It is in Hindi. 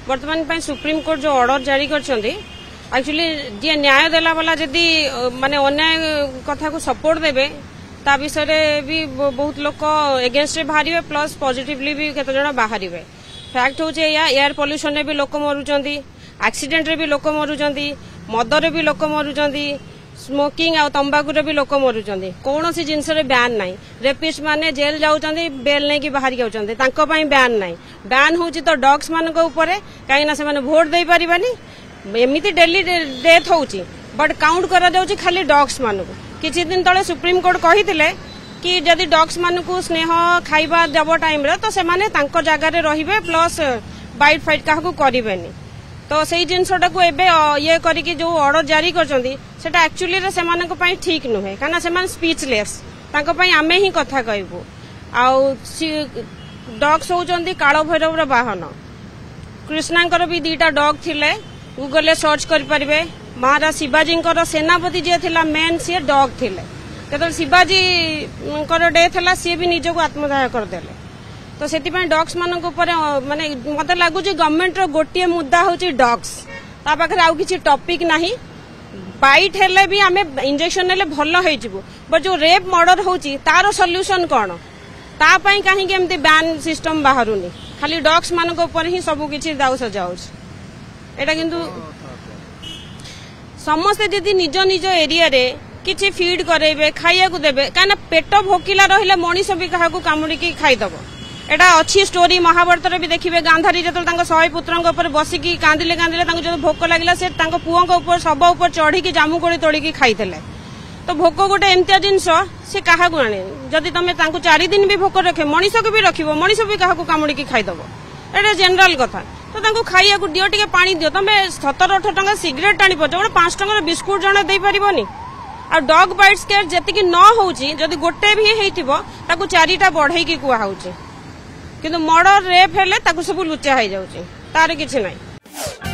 बर्तमान सुप्रीम कोर्ट जो ऑर्डर जारी कर एक्चुअली जी न्याय देला वाला जदि माने अन्याय कथा को सपोर्ट देबे ता विषय भी बहुत लोग एगेन्स्ट बाहर प्लस पॉजिटिवली भी केते जण बाहर फैक्ट हूँ एयर पॉल्यूशन भी लोक मरुचंदी एक्सीडेंट रे भी लोक मरुचंदी मदरे भी लोक मरुचंदी स्मोकिंग आ तंबाकू भी लोक मरुचंदी कौन सी जिनस बैन नहीं रेपिस्ट माने जेल जाउचंदी बेल नहीं कि बाहर जाउचंदी तांको पई बैन नहीं बैन होची तो डॉग्स मानक ऊपर कहीं ना से माने वोट दे पारिबानी एमिति डेली डेथ होची बट काउंट करा जाउची खाली डॉग्स मानक किछि दिन तळे सुप्रीम कोर्ट कहिथिले कि जदि डॉग्स मानकू स्नेह खाइबा देव टाइम रे तो से माने तांको जगह रे रहिबे प्लस बाइट फाइट काहकू करिवेनी तो सेही जिनसटा को एबे ये करिकि जो ऑर्डर जारी करचंदी सेटा एक्चुअली रे सेमानक पई ठीक नुहे काना सेमान स्पीचलेस तांको पई आमे ही कथा कहबो आउ डॉग्स होचंदी कालो भैरव रो वाहन कृष्णांकर भी दीटा डॉग थिले गूगल ले सर्च करि परिबे महाराज शिवाजी सेनापति जे थिला मेन सी डॉग थिले तो शिवाजी डेथ है सी भी निज को आत्मदाह करदे तो से डॉग्स मान माने मत लगुच गवर्नमेंट गोटे मुद्दा हूँ डॉग्स ता पाखे आउ किसी टॉपिक नहीं बाइट हेले भी आम इंजेक्शन नेले भल हो बट जो रेप मर्डर होची तार सॉल्यूशन कौन तापाई कहीं एमती बैन सिस्टम बाहरुनी खाली डॉग्स मान ही सब किसी दाउ सजा एटा किंतु समस्ते जदि निज निज एरिया रे किछि फीड करेबे खाइया को देबे काना पेट भोकिला रहिले मनीष भी काहा को कामुड़ी की खाइदबो एटा अच्छी स्टोरी महाभारत रे भी देखिबे गांधारी जतल तांको 100 पुत्रंक ऊपर बसिकी कांदिले कांदिले तांको जब भोक लागला से तांको पुओंक ऊपर सब ऊपर चढ़ी की जामु कोड़ी तोड़ी की खाइतेले तो भोक गोटे एमतिया जिंस से काहा को आने जदि तमे तांको 4 दिन भी भोक रखे मनीष को भी रखिबो मनीष भी काहा को कामुड़ी की खाइदबो एटा जनरल कथा तो तांको खाइया को दियो टिके पानी दियो तमे 17-18 टंका सिगरेट टाणी पछ गोटे 5 टंका बिस्कुट जणे देई परिबोनी आ डॉग बाइट स्केयर जति न होउची जदि गोटे भी हेइथिबो ताकू 4टा बढ़ई की कुआ होउची किंतु मर्डर रेप हेले ताकू सब लुचा हो जाउची तार किछि नाही।